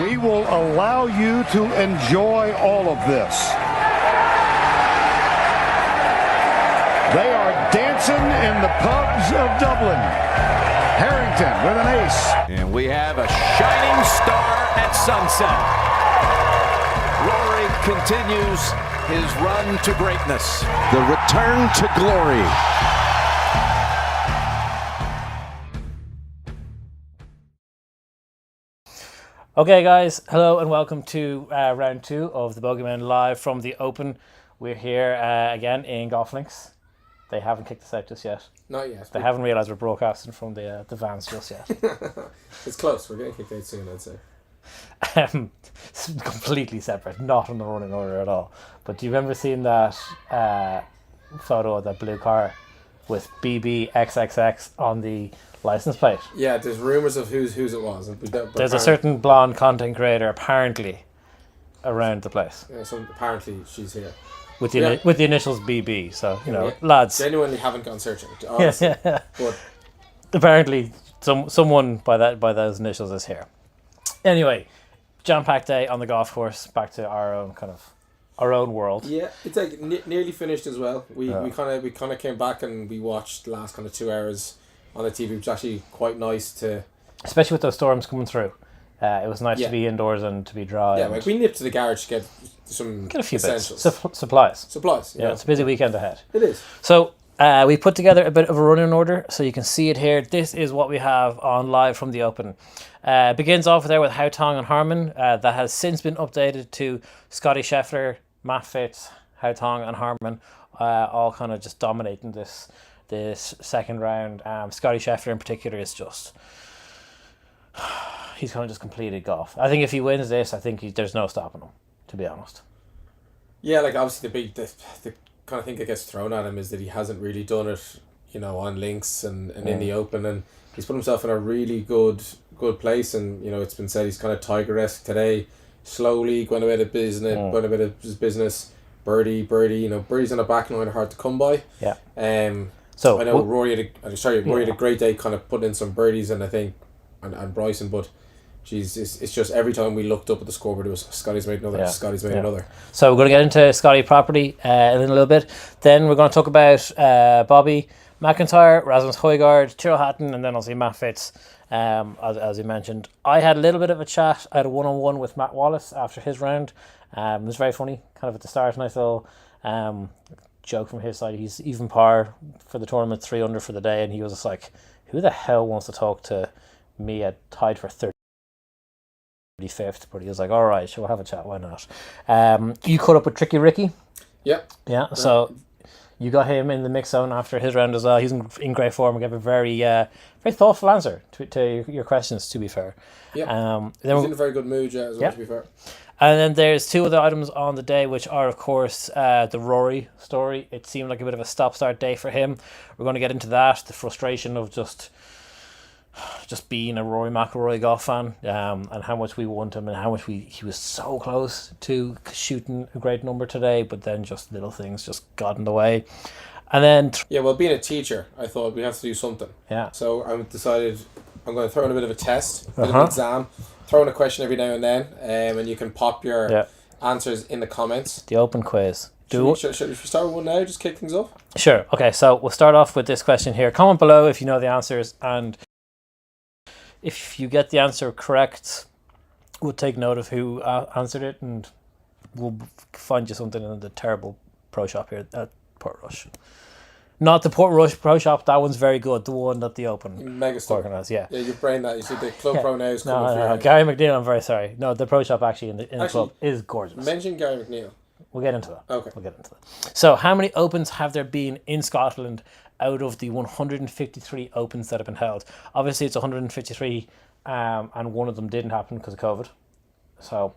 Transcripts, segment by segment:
We will allow you to enjoy all of this. They are dancing in the pubs of Dublin. Harrington with an ace. And we have a shining star at sunset. Rory continues his run to greatness. The return to glory. Okay guys, hello and welcome to round 2 of the Bogey Men live from the Open. We're here again in Golf Links. They haven't kicked us out just yet. Not yet. They haven't realised we're broadcasting from the vans just yet. It's close. We're getting kicked out soon, I'd say. It's completely separate, not in the running order at all. But do you remember seeing that photo of that blue car with BBXXX on the license plate? Yeah, there's rumours of whose it was. But There's a certain blonde content creator apparently around the place. Yeah, so apparently she's here. With the initials BB, so you know, Yeah. lads. Genuinely haven't gone searching. Honestly. But apparently, someone by those initials is here. Anyway, jam-packed day on the golf course. Back to our own world. yeah, it's like nearly finished as well. We kind of came back and we watched the last kind of 2 hours on the TV, which was actually quite nice to. Especially with those storms coming through. It was nice to be indoors and to be dry. Yeah, like we nipped to the garage to get a few essentials. bits. Supplies. Supplies. Yeah, it's a busy weekend ahead. It is. So we put together a bit of a running order so you can see it here. This is what we have on live from the Open. Begins off there with Haotong and Harman. That has since been updated to Scotty Scheffler, Matt Fitz, Haotong and Harman, all kind of just dominating this second round. Scotty Scheffler in particular is just... he's kind of just completed golf. I think if he wins this, I think there's no stopping him, to be honest. Yeah, like obviously the kind of thing that gets thrown at him is that he hasn't really done it, you know, on links and in the Open, and he's put himself in a really good place, and you know it's been said he's kind of Tiger-esque today, slowly going about his business, birdie, you know, birdies on the back nine are hard to come by. Yeah. So I know Rory had a great day, kind of putting in some birdies, and I think and Bryson, but. Jeez, it's just every time we looked up at the scoreboard, it was Scotty's made another, Scotty's made another. So we're going to get into Scotty property in a little bit. Then we're going to talk about Bobby McIntyre, Rasmus Højgaard, Tyrrell Hatton, and then I'll see Matt Fitz, as you mentioned. I had a little bit of a chat. I had a one-on-one with Matt Wallace after his round. It was very funny, kind of at the start. Nice little joke from his side. He's even par for the tournament, 3 under for the day, and he was just like, who the hell wants to talk to me at tied for 35th, but he was like, all right, sure, we'll have a chat, why not? You caught up with Tricky Ricky. Yep. Yeah, so you got him in the mix zone after his round as well. He's in great form and gave a very thoughtful answer to your questions, to be fair. Yeah. He's in a very good mood, as well, to be fair. And then there's 2 other items on the day, which are, of course, the Rory story. It seemed like a bit of a stop-start day for him. We're going to get into that, the frustration of just being a Rory Mcilroy golf fan, and how much we want him and how much he was so close to shooting a great number today, but then just little things just got in the way. And then being a teacher, I thought we have to do something. Yeah. So I decided I'm going to throw in a bit of a test, a bit of an exam, throw in a question every now and then, and you can pop your answers in the comments. The Open quiz. Should we start with one now? Just kick things off. Sure. Okay. So we'll start off with this question here. Comment below if you know the answers, and if you get the answer correct, we'll take note of who answered it, and we'll find you something in the terrible pro shop here at Portrush. Not the Portrush pro shop, that one's very good. The one that the Open organised, Yeah, your brain that. You see the Club Pro now is coming No, Gary McNeil, I'm very sorry. No, the pro shop actually in the club is gorgeous. Mention Gary McNeil. We'll get into that. Okay. We'll get into that. So, how many Opens have there been in Scotland out of the 153 Opens that have been held? Obviously, it's 153, and one of them didn't happen because of COVID. So,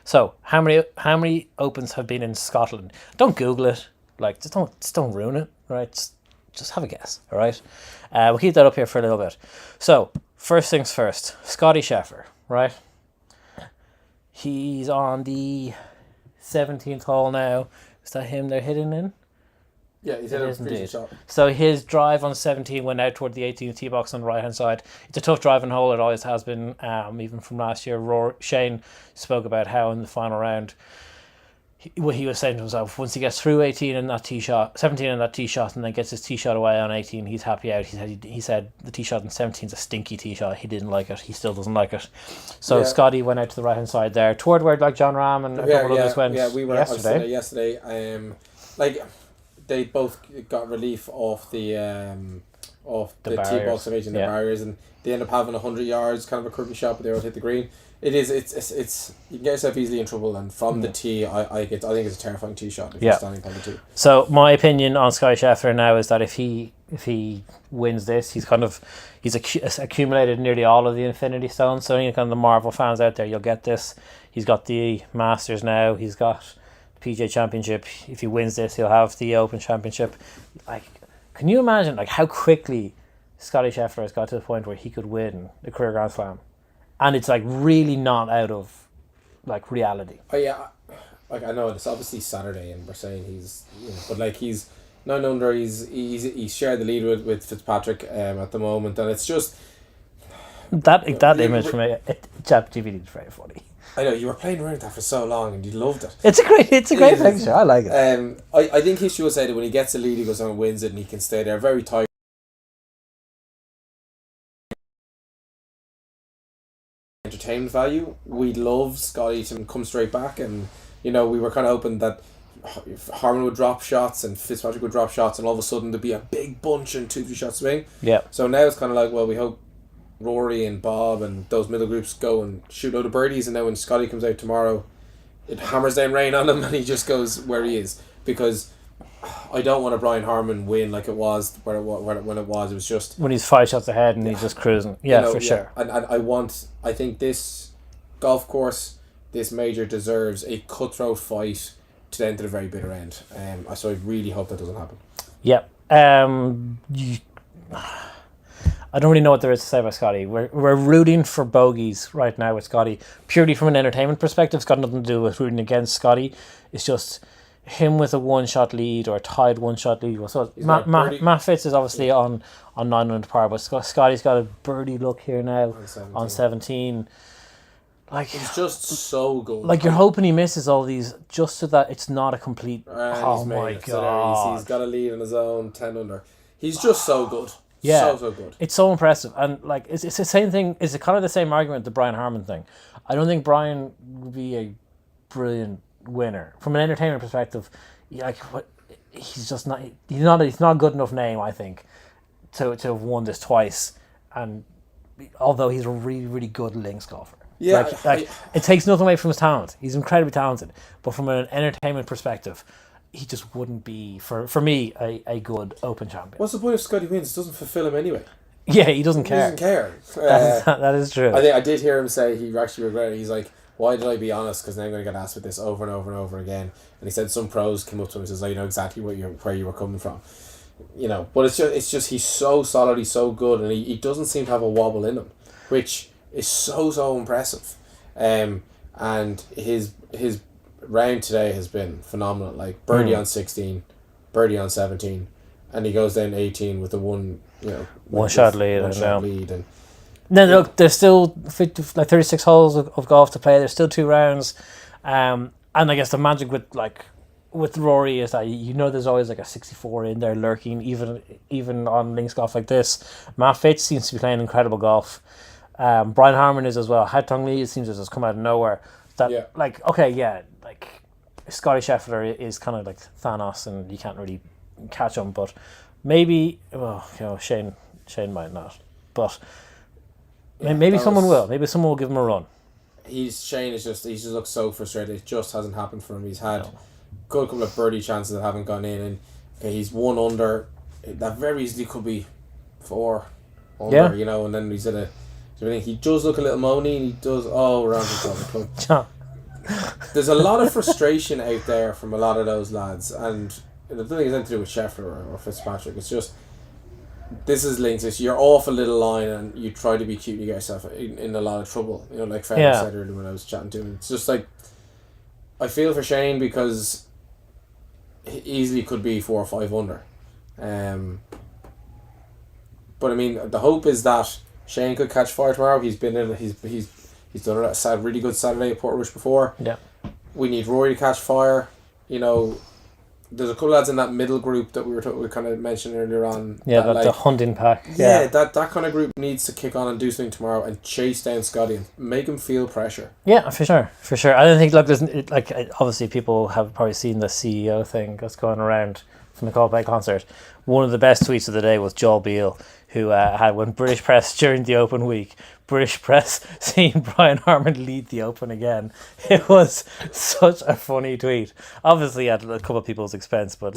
so how many Opens have been in Scotland? Don't Google it. Like, just don't ruin it. Right? Just have a guess. All right. We'll keep that up here for a little bit. So, first things first. Scotty Scheffler. Right. He's on the 17th hole now. Is that him they're hitting in? Yeah, he's hit It a is freezing indeed. shot. So his drive on 17 went out toward the 18th tee box on the right hand side. It's a tough driving hole. It always has been, even from last year. Shane spoke about how in the final round, he was saying to himself, once he gets through 18 in that tee shot, 17 in that tee shot, and then gets his tee shot away on 18, he's happy out. He said the tee shot in 17 is a stinky tee shot. He didn't like it. He still doesn't like it. So Yeah. Scotty went out to the right hand side there, toward where like John Ram and a couple others went we were I was saying yesterday. it yesterday. Like they both got relief off the tee barriers. box of 18 the barriers, and they end up having 100 yards, kind of a crooked shot, but they all hit the green. It's you can get yourself easily in trouble, and from the tee, I think it's a terrifying tee shot if you're standing on the tee. So my opinion on Scotty Scheffler now is that if he wins this, he's accumulated nearly all of the Infinity Stones. So any kind of the Marvel fans out there, you'll get this. He's got the Masters now. He's got the PGA Championship. If he wins this, he'll have the Open Championship. Like, can you imagine like how quickly Scotty Scheffler has got to the point where he could win the career Grand Slam? And it's like really not out of like reality. Oh yeah, like I know it's obviously Saturday, and we're saying he's, but like he's 9 under. He's shared the lead with Fitzpatrick at the moment, and it's just that image from ChatGPT is very funny. I know you were playing around with that for so long, and you loved it. It's a great picture. I like it. I think history will say that when he gets the lead, he goes on and wins it, and he can stay there. Very tight. Entertainment value. We'd love Scotty to come straight back, and we were kind of hoping that Harman would drop shots and Fitzpatrick would drop shots, and all of a sudden there'd be a big bunch and 2-3 shot swing. Yeah. So now it's kind of like, well, we hope Rory and Bob and those middle groups go and shoot out of birdies, and then when Scotty comes out tomorrow, it hammers down rain on him and he just goes where he is, because I don't want a Brian Harman win like it was when it was just when he's 5 shots ahead and he's just cruising. Sure. And I think this golf course, this major, deserves a cutthroat fight to the end of the very bitter end. So I really hope that doesn't happen. Yeah. I don't really know what there is to say about Scotty. We're rooting for bogeys right now with Scotty, purely from an entertainment perspective. It's got nothing to do with rooting against Scotty. It's just him with a 1-shot lead or a tied 1-shot lead. So Matt Fitz is obviously on 9 under par, but Scotty's got a birdie look here now on 17. Like, he's just so good. Like, you're hoping he misses all these just so that it's not a complete. Oh my god! He's got a lead on his own 10 under. He's just so good. Yeah, so good. It's so impressive, and like it's the same thing. It's kind of the same argument, the Brian Harman thing. I don't think Brian would be a brilliant winner from an entertainment perspective. Like, he's just not. He's not a good enough name, I think, to have won this twice. And although he's a really, really good links golfer. Yeah, it takes nothing away from his talent. He's incredibly talented, but from an entertainment perspective, he just wouldn't be for me a good Open champion. What's the point if Scotty wins? It doesn't fulfill him anyway. Yeah, he doesn't care. He doesn't care. That is true. I think I did hear him say he actually regretted it. He's like, why did I be honest? Because now I'm going to get asked with this over and over and over again. And he said some pros came up to him and says, I know exactly where you were coming from. But it's just he's so solid, he's so good, and he doesn't seem to have a wobble in him, which is so impressive. And his round today has been phenomenal. Like, birdie on 16, birdie on 17, and he goes down 18 with the one shot lead. And then look, there's still 36 holes of golf to play. There's still 2 rounds, and I guess the magic with Rory is that there's always like a 64 in there lurking, even on links golf like this. Matt Fitz seems to be playing incredible golf. Brian Harman is as well. Haitong Lee seems to just come out of nowhere. Scotty Scheffler is kind of like Thanos, and you can't really catch him. But maybe, Shane might not. But maybe someone will. Maybe someone will give him a run. Shane he just looks so frustrated. It just hasn't happened for him. He's had a good couple of birdie chances that haven't gone in, and he's 1 under. That very easily could be 4 under. And then he's at a. He does look a little moany, and he does around the club. There's a lot of frustration out there from a lot of those lads, and the thing is nothing to do with Scheffler or Fitzpatrick. It's just, this is links. You're off a little line and you try to be cute and you get yourself in a lot of trouble. Like Fergus said earlier when I was chatting to him. It's just like, I feel for Shane because easily could be 4 or 5 under. But I mean, the hope is that Shane could catch fire tomorrow. He's been in. He's done a really good Saturday at Portrush before. Yeah. We need Rory to catch fire. You know, there's a couple of lads in that middle group that we kind of mentioned earlier on. Yeah, the hunting pack. Yeah, that kind of group needs to kick on and do something tomorrow and chase down Scotty and make him feel pressure. Yeah, for sure. I don't think obviously people have probably seen the CEO thing that's going around from the Coldplay concert. One of the best tweets of the day was Joel Beale, who had, when British press during the Open week, British press seeing Brian Harman lead the Open again. It was such a funny tweet. Obviously at a couple of people's expense, but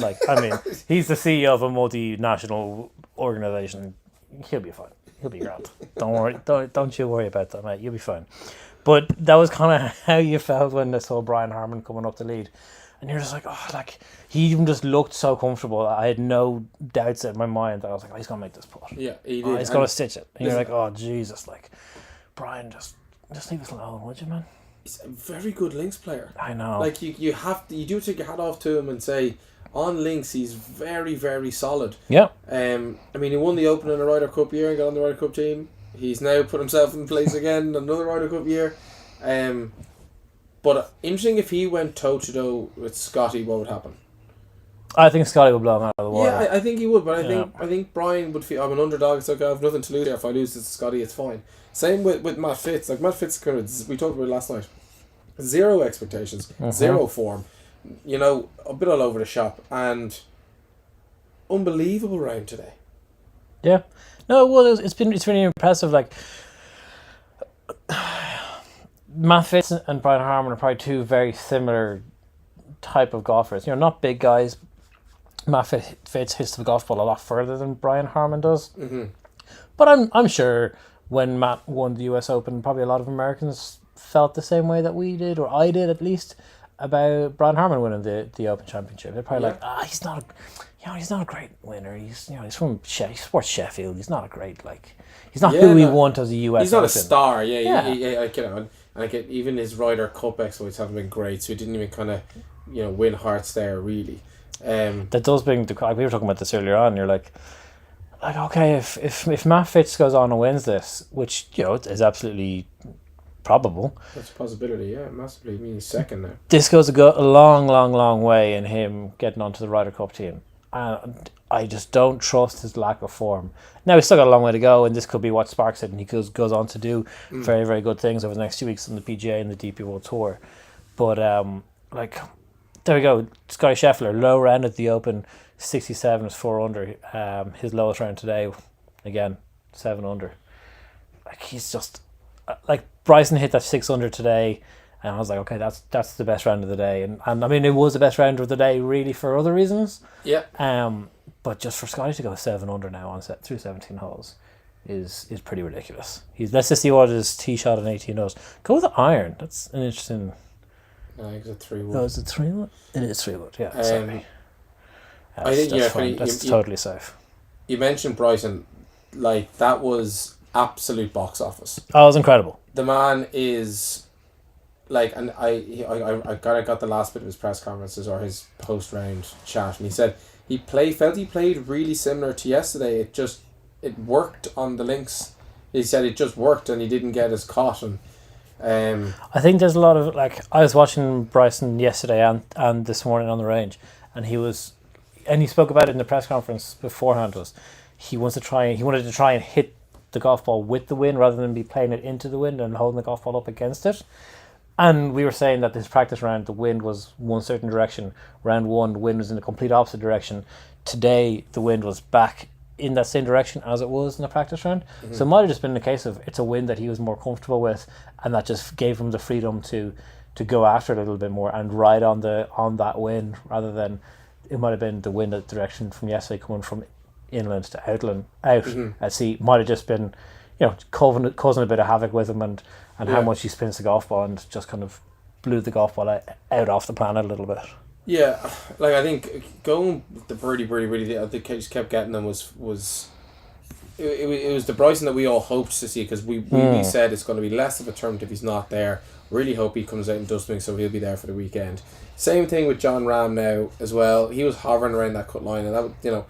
he's the CEO of a multinational organisation. He'll be fine. He'll be grand. Don't worry. Don't you worry about that, mate. You'll be fine. But that was kind of how you felt when I saw Brian Harman coming up the lead. And you're just like, he even just looked so comfortable. I had no doubts in my mind that I was like, he's going to make this putt. Yeah, he did. He's going to stitch it. And you're like, oh, Jesus. Like, Brian, just leave us alone, would you, man? He's a very good links player. I know. Like, you do take your hat off to him and say, on links, he's very, very solid. Yeah. He won the Open in a Ryder Cup year and got on the Ryder Cup team. He's now put himself in place again, another Ryder Cup year. But interesting, if he went toe-to-toe with Scotty, what would happen? I think Scotty would blow him out of the water. Yeah, I think he would, but I think Brian would feel, I'm an underdog, it's okay, I have nothing to lose here. If I lose to Scotty, it's fine. Same with Matt Fitz. Like, Matt Fitz, we talked about it last night. Zero expectations, zero form. You know, a bit all over the shop, and unbelievable round today. Yeah. No, well, it's really impressive. Like, Matt Fitz and Brian Harman are probably two very similar type of golfers. You know, not big guys. Matt Fitz hits the golf ball a lot further than Brian Harman does. Mm-hmm. But I'm sure when Matt won the US Open, probably a lot of Americans felt the same way that we did, or I did at least, about Brian Harman winning the Open Championship. They're probably he's not a great winner. He's from Sports Sheffield. He's not a great he's not who we want as a US. He's not Open. A star. Yeah. And I get even his Ryder Cup exploits haven't been great, so he didn't even kind of, win hearts there really. That does bring we were talking about this earlier on. You're like okay, if Matt Fitz goes on and wins this, which is absolutely probable. That's a possibility, yeah, massively. I mean, he's second now. This goes a long way in him getting onto the Ryder Cup team, and I just don't trust his lack of form. Now, he's still got a long way to go, and this could be what sparks it, and he goes on to do very, very good things over the next 2 weeks on the PGA and the DP World Tour. But, there we go. Scotty Scheffler, low round at the Open, 67 is 4 under. His lowest round today, again, 7 under. He's just... Bryson hit that 6 under today, and I was like, okay, that's the best round of the day. And I mean, it was the best round of the day, really, for other reasons. Yeah. But just for Scotty to go 7 under now through 17 holes is pretty ridiculous. Let's just see what his tee shot on 18 holes. Go with the iron. That's an interesting... I think it's a 3-wood. Oh, is it 3-wood? It is 3-wood, yeah. Sorry. I think that's totally safe. You mentioned Bryson, that was absolute box office. Oh, it was incredible. The man is... and I got the last bit of his press conferences or his post-round chat, and he said he played really similar to yesterday. It worked on the links. He said it just worked, and he didn't get as caught. And I think there's a lot of I was watching Bryson yesterday and this morning on the range, and he spoke about it in the press conference beforehand. He wanted to try and hit the golf ball with the wind rather than be playing it into the wind and holding the golf ball up against it. And we were saying that this practice round, the wind was one certain direction. Round 1, the wind was in the complete opposite direction. Today, the wind was back in that same direction as it was in the practice round. Mm-hmm. So it might have just been the case of it's a wind that he was more comfortable with, and that just gave him the freedom to go after it a little bit more and ride on that wind, rather than it might have been the wind direction from yesterday coming from inland to outland out at sea. Might have just been causing a bit of havoc with him and how much he spins the golf ball, and just kind of blew the golf ball out off the planet a little bit. Yeah, I think going the birdie, really, I think he just kept getting them was it was the Bryson that we all hoped to see, because we said it's going to be less of a tournament if he's not there. Really hope he comes out and does something, so he'll be there for the weekend. Same thing with John Ram now as well. He was hovering around that cut line, and that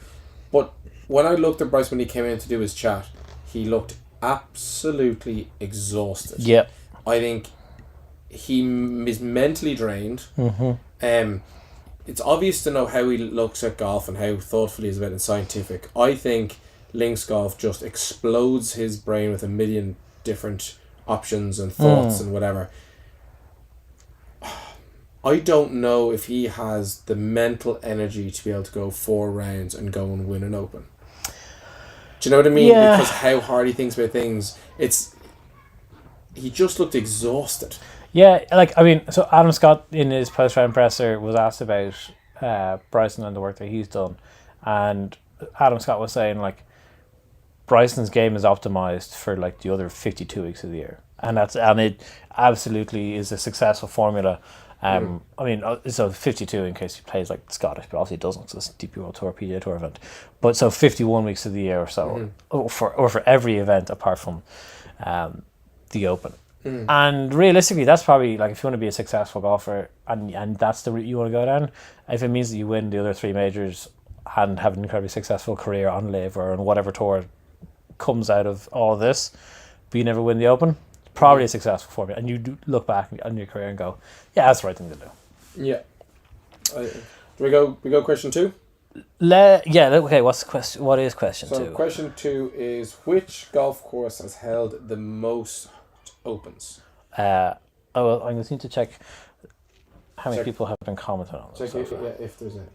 but when I looked at Bryce when he came in to do his chat, he looked absolutely exhausted. Yep. I think he is mentally drained. It's obvious to know how he looks at golf and how thoughtful he is about it and scientific. I think links golf just explodes his brain with a million different options and thoughts and whatever. I don't know if he has the mental energy to be able to go 4 rounds and go and win an Open. Do you know what I mean? Yeah. Because how hard he thinks about things. He just looked exhausted. Yeah, so Adam Scott in his post-round presser was asked about Bryson and the work that he's done, and Adam Scott was saying Bryson's game is optimized for the other 52 weeks of the year, and it absolutely is a successful formula. So 52 in case he plays Scottish, but obviously he doesn't, so it's DP World Tour, PGA Tour event. But so 51 weeks of the year or so, or for every event apart from the Open. And realistically, that's probably if you want to be a successful golfer and that's the route you want to go down, if it means that you win the other 3 majors and have an incredibly successful career on LIV or on whatever tour comes out of all of this, but you never win the Open, probably a successful formula, and you do look back on your career and go, yeah, that's the right thing to do. Yeah. Do we go question 2? Okay, what's the question? What is question 2? So question 2 is, which golf course has held the most Opens? I'm going to need to check how many people have been commenting on this. Check if there's any.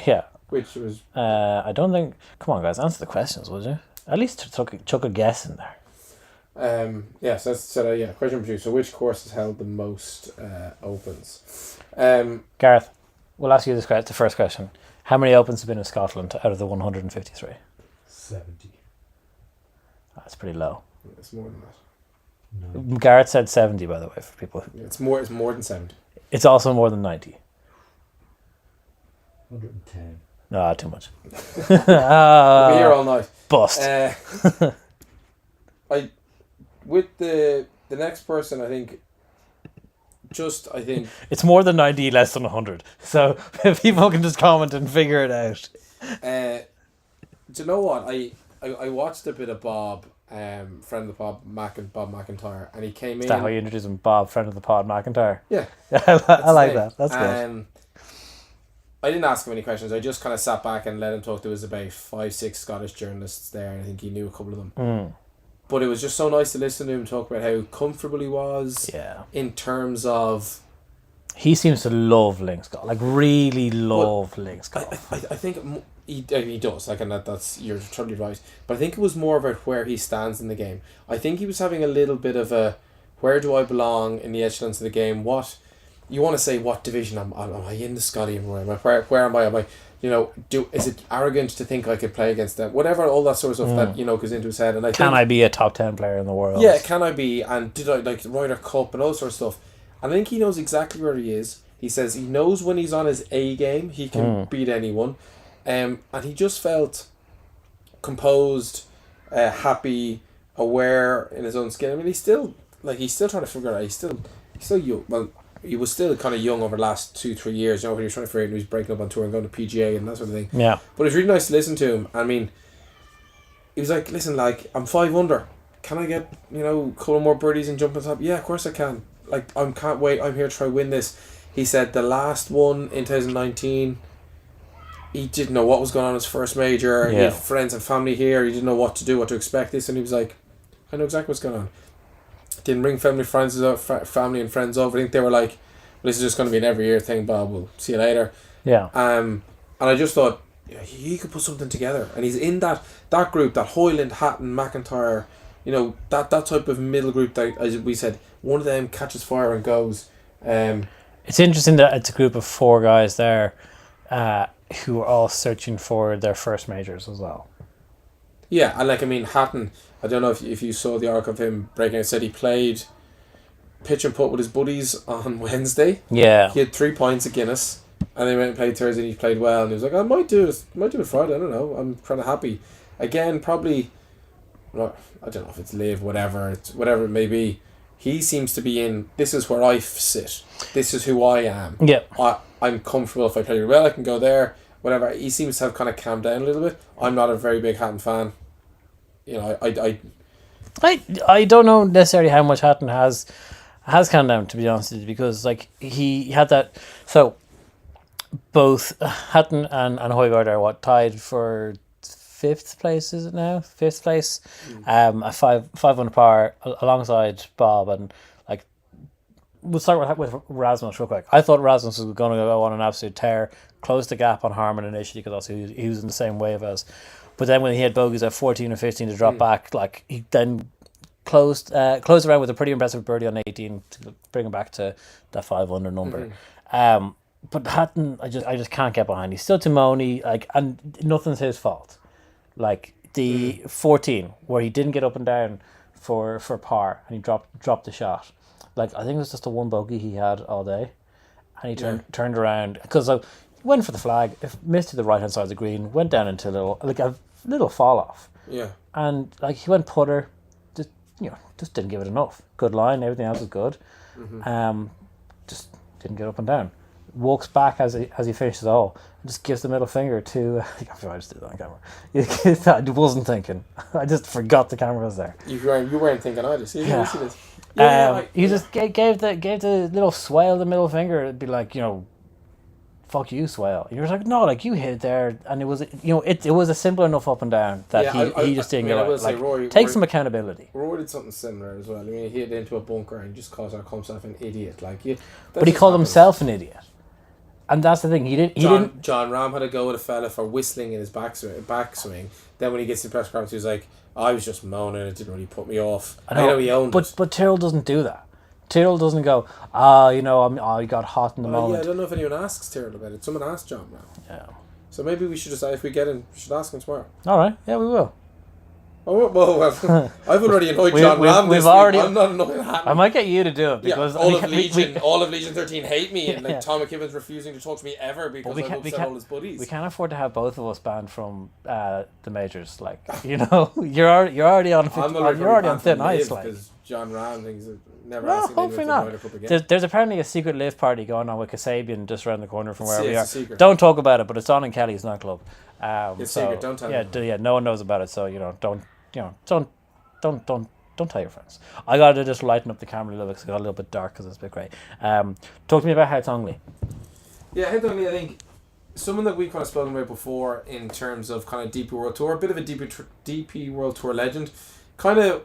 Yeah. Which was... I don't think... Come on, guys, answer the questions, would you? At least chuck a guess in there. Question 2. So which course has held the most Opens? Gareth, we'll ask you the first question. How many Opens have been in Scotland out of the 153? 70. That's pretty low. It's more than that. No. Gareth said 70, by the way, for people. It's more than 70. It's also more than 90. 110. No, too much. We'll be here all night. Bust. With the next person, I think it's more than 90, less than 100. So people can just comment and figure it out. Do you know what? I watched a bit of Bob, friend of the pod, Bob McIntyre, and he came in. Is that how you introduce him? Bob, friend of the pod, McIntyre? Yeah. I like that. That's good. I didn't ask him any questions. I just kind of sat back and let him talk. There was about 5-6 Scottish journalists there, and I think he knew a couple of them. But it was just so nice to listen to him talk about how comfortable he was. Yeah. In terms of... He seems to love links golf. Really love links golf. I think he does. And that's... You're totally right. But I think it was more about where he stands in the game. I think he was having a little bit of a... Where do I belong in the echelons of the game? What... You want to say, what division am I in the Scotty? Where am I? Am I... is it arrogant to think I could play against them? Whatever, all that sort of stuff that goes into his head. And can I be a top 10 player in the world? Yeah, can I be? And did I Ryder Cup and all sort of stuff? And I think he knows exactly where he is. He says he knows when he's on his A game, he can beat anyone. And he just felt composed, happy, aware in his own skin. I mean, he's still trying to figure it out. He's still young. Well, he was still kind of young over the last 2-3 years, when he was trying to figure out he was breaking up on tour and going to PGA and that sort of thing. Yeah. But it was really nice to listen to him. I mean, he was like, listen, I'm 5 under. Can I get, a couple more birdies and jump on top? Yeah, of course I can. I can't wait. I'm here to try win this. He said the last one in 2019, he didn't know what was going on in his first major. Yeah. He had friends and family here. He didn't know what to do, what to expect this. And he was like, I know exactly what's going on. Didn't bring family and friends over. I think they were like, well, this is just going to be an every year thing, Bob. We'll see you later. Yeah. And I just thought, he could put something together. And he's in that group, that Hoyland, Hatton, McIntyre, that type of middle group that, as we said, one of them catches fire and goes. It's interesting that it's a group of 4 guys there who are all searching for their first majors as well. Yeah, and Hatton, I don't know if you saw the arc of him breaking it, said he played pitch and putt with his buddies on Wednesday. Yeah. He had 3 points at Guinness, and they went and played Thursday and he played well, and he was like, I might do it Friday, I don't know, I'm kind of happy. again, probably, well, I don't know if it's live, whatever it may be. He seems to be in, this is where I sit. This is who I am. Yeah. I'm comfortable if I play well, I can go there, whatever. He seems to have kind of calmed down a little bit. I'm not a very big Hatton fan. You know, I don't know necessarily how much Hatton has calmed down, to be honest with you, because like he had that. So both Hatton and Højgaard are tied for 5th place, is it now? 5th place, a 500 par alongside Bob, and like we'll start with Rasmus real quick. I thought Rasmus was going to go on an absolute tear, close the gap on Harman initially because also he was in the same wave as, but then when he had bogeys at 14 and 15 to drop back, like he then closed around with a pretty impressive birdie on 18 to bring him back to that 500 number. But Hatton, I just can't get behind. He's still Timoni, like, and nothing's his fault. Like the 14 where he didn't get up and down for par and he dropped the shot. Like I think it was just the one bogey he had all day, and he turned around because he went for the flag, missed to the right hand side of the green, went down into a little fall off. Yeah. And like he went putter, just didn't give it enough. Good line, everything else was good. Just didn't get up and down. Walks back as he finishes the hole and just gives the middle finger to I just did that on camera. I wasn't thinking. I just forgot the camera was there. You weren't thinking either. See this? He just gave the little swale the middle finger. It'd be like, fuck you, swale. You're like, no, like you hit it there, and it was it was a simple enough up and down that he just didn't get it. Like, Rory, take some accountability. Rory did something similar as well. I mean, he hit into a bunker and just called himself an idiot. Like but he called himself an idiot. And that's the thing. John Rahm had a go at a fella for whistling in his backswing. Then when he gets to the press conference, he was like, I was just moaning. It didn't really put me off. I know he owned it. But Tyrrell doesn't do that. Tyrrell doesn't go, he got hot in the moment. Yeah, I don't know if anyone asks Tyrrell about it. Someone asked John Rahm. Yeah. So maybe we should decide if we get him, we should ask him tomorrow. All right. Yeah, we will. Oh, well, I've already annoyed John Rahm this week. I'm not annoying Hatton. I might get you to do it because all of Legion 13 hate me, and like Tom McKibben's refusing to talk to me ever because I've upset all his buddies. We can't afford to have both of us banned from the majors. Like you're already on thin ice. Like because John Rahm thinks never asking hopefully not. There's apparently a secret live party going on with Kasabian just around the corner from where we are. Don't talk about it, but it's on in Kelly's nightclub. It's secret. Don't tell. Yeah, no one knows about it. So don't tell your friends. I got to just lighten up the camera a little bit because it got a little bit dark because it's a bit grey. Talk to me about Haitongli. Yeah, Haitongli, I think someone that we've kind of spoken about before in terms of kind of DP World Tour, a bit of a DP World Tour legend. Kind of,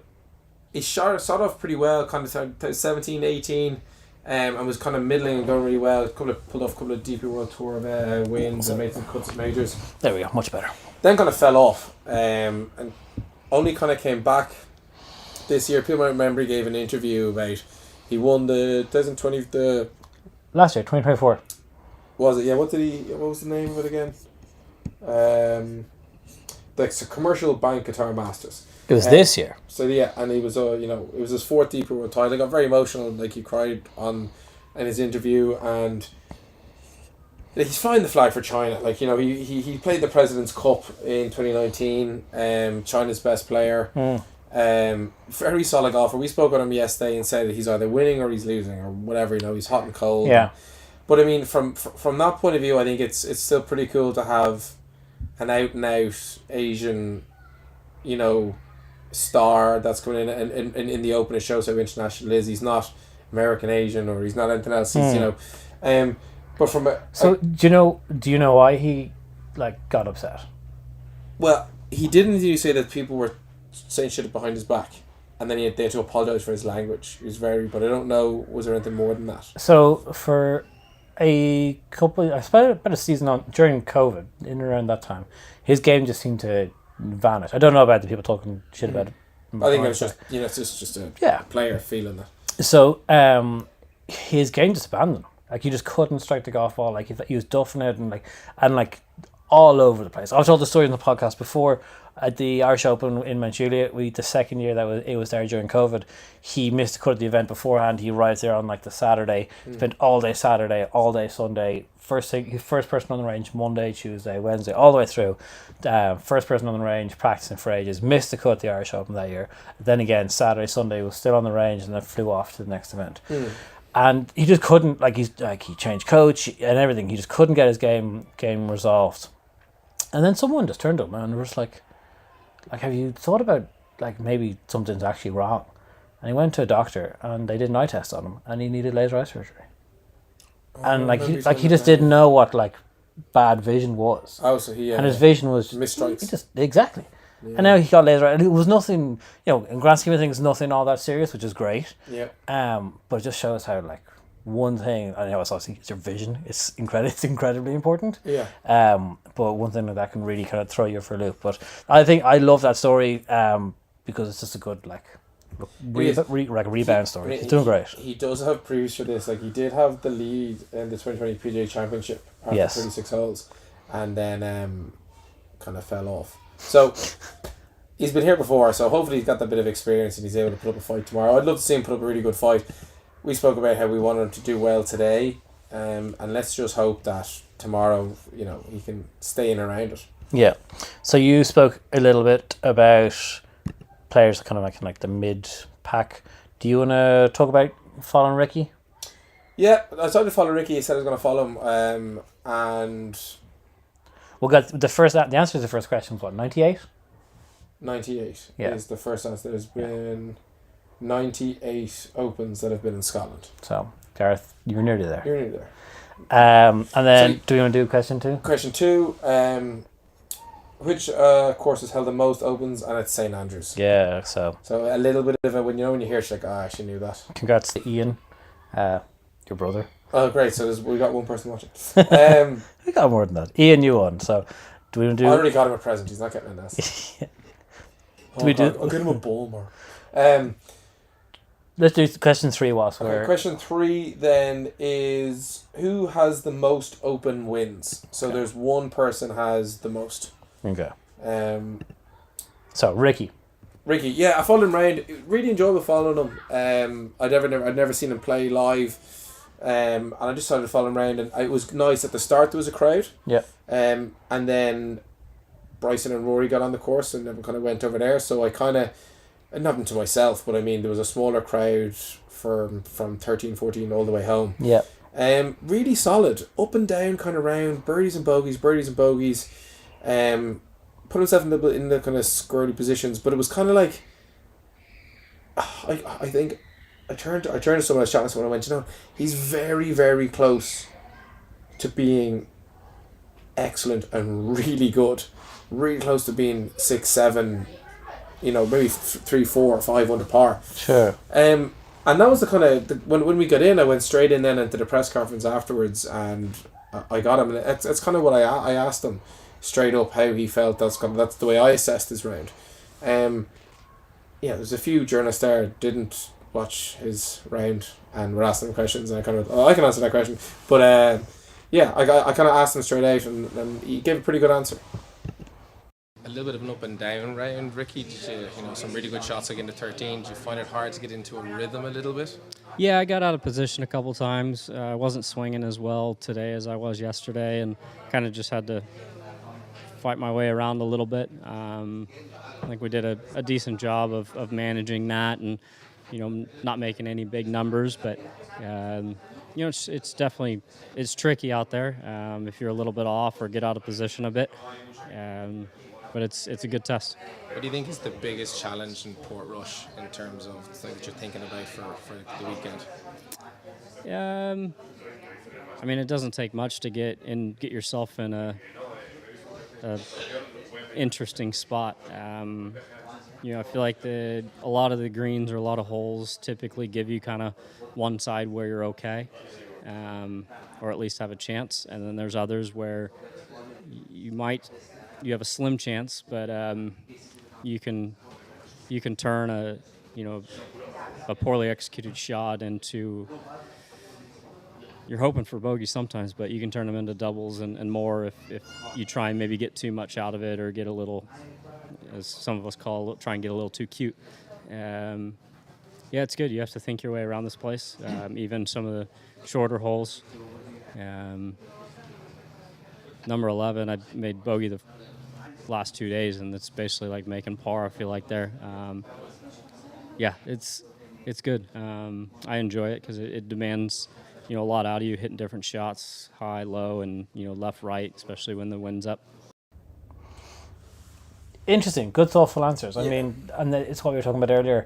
he started off pretty well, kind of 17, 18, and was kind of middling and going really well. Pulled off a couple of DP World Tour wins and made some cuts at majors. There we go, much better. Then kind of fell off, and only kind of came back this year. People might remember he gave an interview about he won the 2020 last year, 2024. Was it? Yeah. What was the name of it again? The Commercial Bank Qatar Masters. It was this year. So yeah, and he was it was his 4th DP World title. He got very emotional, like he cried in his interview, and he's flying the flag for China. Like he played the President's Cup in 2019. China's best player. Very solid golfer. We spoke with him yesterday and said that he's either winning or he's losing or whatever. He's hot and cold. Yeah. But I mean, from that point of view, I think it's still pretty cool to have an out and out Asian, star that's coming in the Open. It shows how international it is. He's not American Asian or he's not anything else. He's but from do you know why he got upset? Well, he didn't say that people were saying shit behind his back, and then they had to apologise for his language. He was but I don't know, was there anything more than that? So for a couple, I spent about a season on during COVID, in and around that time, his game just seemed to vanish. I don't know about the people talking shit about it. I think it was just it's just a player feeling that. So his game just abandoned him. Like he just couldn't strike the golf ball. Like he was duffing it and all over the place. I've told the story in the podcast before. At the Irish Open in Mount Juliet, the second year that it was there during COVID, he missed a cut of the event beforehand. He arrives there on like the Saturday, spent all day Saturday, all day Sunday. First person on the range Monday, Tuesday, Wednesday, all the way through. First person on the range, practicing for ages. Missed the cut at the Irish Open that year. Then again, Saturday, Sunday was still on the range, and then flew off to the next event. And he just couldn't, he changed coach and everything. He just couldn't get his game resolved. And then someone just turned to him and was like, have you thought about, maybe something's actually wrong? And he went to a doctor, and they did an eye test on him, and he needed laser eye surgery. And he just didn't know what bad vision was. Oh, so he and his vision was misstrikes. Exactly. Yeah. And now he got laser eye, and it was nothing. In grand scheme of things, nothing all that serious, which is great. Yeah. But it just shows how one thing. I know it's obviously it's your vision. It's incredibly important. Yeah. But one thing that can really kind of throw you for a loop. But I think I love that story. Because it's just a good rebound story. He's doing great. He does have previews for this. He did have the lead in the 2020 PGA Championship after 36 holes, and then kind of fell off. So he's been here before, so hopefully he's got that bit of experience and he's able to put up a fight tomorrow. I'd love to see him put up a really good fight. We spoke about how we wanted him to do well today, and let's just hope that tomorrow, he can stay in around it. Yeah. So you spoke a little bit about players kind of like the mid pack. Do you want to talk about following Ricky? Yeah, I started to follow Ricky. He said I was going to follow him, and the answer to the first question was what, 98? 98 yeah. is the first answer. There's been 98 Opens that have been in Scotland. So, Gareth, you're nearly there. You're nearly there. And then, do you want to do question 2? Question 2, which course has held the most Opens? And it's St Andrews. Yeah, so a little bit of a, when you hear it, you're like, I actually knew that. Congrats to Ian, your brother. Oh, great, so we got one person watching. We got more than that. Ian, you won, so do we want to do... I already got him a present, he's not getting a nest. I'll get him a ball more. Let's do question 3 whilst we're... Question 3 then is, who has the most Open wins? So there's one person has the most. Okay. So Ricky, yeah, I followed him around. Really enjoyable following him. I'd never seen him play live, and I just started following him around, and it was nice. At the start there was a crowd. Yeah. And then Bryson and Rory got on the course, and everyone kind of went over there. So I kind of, nothing to myself, but I mean there was a smaller crowd from 13, 14 all the way home. Yeah. Really solid, up and down kind of round, birdies and bogeys. Put himself in the kind of squirrely positions, but it was kind of like, I think I turned to someone I was chatting to when I went, he's very, very close to being excellent and really good, really close to being 6, 7, maybe 3, 4, or 5 under par. Sure. And that was the kind of when we got in, I went straight in then into the press conference afterwards, and I got him, and it's kind of what I asked him straight up how he felt. That's the way I assessed his round. There's a few journalists there didn't watch his round and were asking him questions, and I can answer that question, but I kind of asked him straight out, and he gave a pretty good answer. A little bit of an up and down round, Ricky. Did you, some really good shots again to 13. Did you find it hard to get into a rhythm a little bit? Yeah, I got out of position a couple times. I wasn't swinging as well today as I was yesterday, and kind of just had to fight my way around a little bit. I think we did a decent job of managing that, and not making any big numbers, but it's definitely tricky out there if you're a little bit off or get out of position a bit. But it's a good test. What do you think is the biggest challenge in Portrush in terms of something that you're thinking about for the weekend? I mean, it doesn't take much to get yourself in a interesting spot. I feel like a lot of the greens or a lot of holes typically give you kind of one side where you're okay, or at least have a chance, and then there's others where you have a slim chance, but you can turn a poorly executed shot into you're hoping for bogeys sometimes, but you can turn them into doubles and more if you try and maybe get too much out of it or get a little, as some of us call, try and get a little too cute. Yeah, it's good. You have to think your way around this place, even some of the shorter holes. Number 11, I made bogey the last 2 days, and it's basically like making par, I feel like, there. Yeah, it's good. I enjoy it because it demands, a lot out of you, hitting different shots, high, low, and, left, right, especially when the wind's up. Interesting, good, thoughtful answers. I mean, and it's what we were talking about earlier.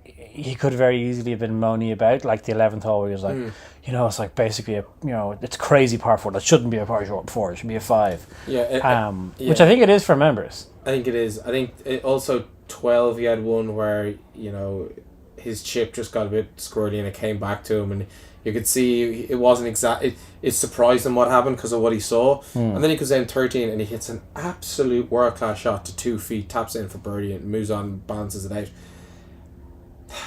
He could very easily have been moaning about like the 11th hole where he was like, it's like basically it's crazy par 4. That shouldn't be a par 4. It should be a 5. Which I think it is for members. I think it is. I think also 12. He had one where his chip just got a bit squirrely and it came back to him, and you could see it wasn't exact. It surprised him what happened because of what he saw, and then he goes down 13 and he hits an absolute world class shot to 2 feet, taps in for birdie and moves on, balances it out.